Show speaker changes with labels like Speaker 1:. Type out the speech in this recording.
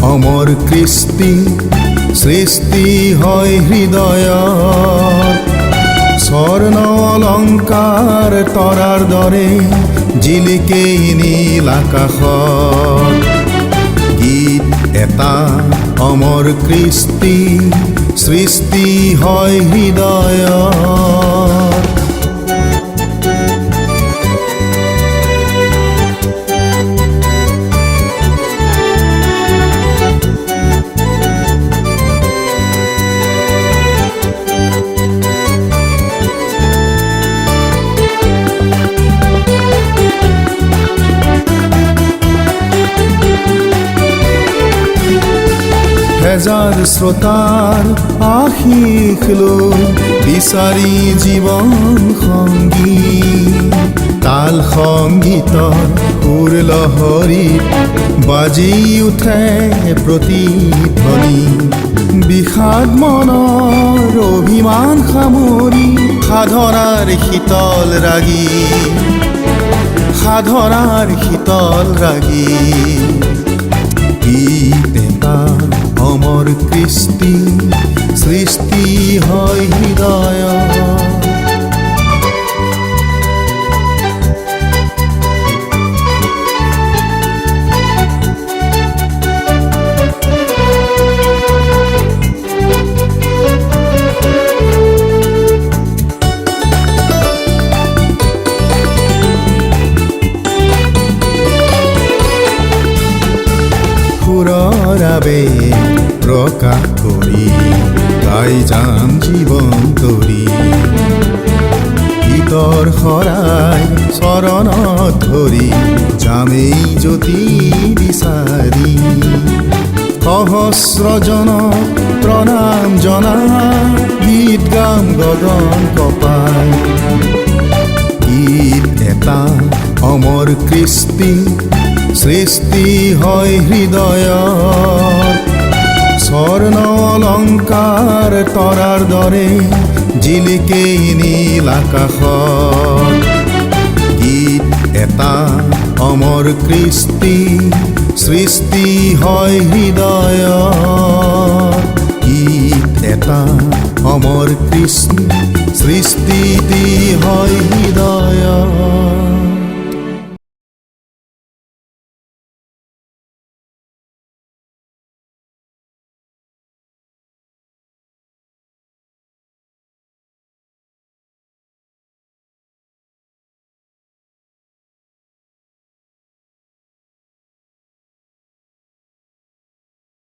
Speaker 1: অমৰ কৃষ্টি সৃষ্টি হয় হৃদয়ত স্বৰ্ণ অলংকাৰ তৰাৰ দৰে জিলিকে নীল আকাশত গীত এটা অমৰ কৃষ্টি সৃষ্টি হয় হৃদয়ত হাজাৰ শ্ৰোতাৰ আশীষ লৈ বিচাৰি জীৱন সংগী তাল সংগীতৰ সুৰ লহৰীত বাজি উঠে প্ৰতিধ্বনি বিষাদ মনৰ অভিমান সামৰি সাধনাৰ শীতল ৰাগী গীত এটা অমৰ কৃষ্টি সৃষ্টি হয় হৃদয়ত প্ৰকাশ কৰি গাই যাম জীৱন তৰি গীতৰ শৰাই চৰণত ধৰি যামেই জ্যোতি বিচাৰি সহস্ৰজন প্ৰণাম জনা গীত গাম গগন কপাই গীত এটা অমৰ কৃষ্টি সৃষ্টি হয় হৃদয়ত স্বৰ্ণ অলংকাৰ তৰাৰ দৰে জিলিকে নীল আকাশত গীত এটা অমৰ কৃষ্টি সৃষ্টি হয় হৃদয়ত গীত এটা অমৰ কৃষ্টি সৃষ্টি হয় হৃদয়ত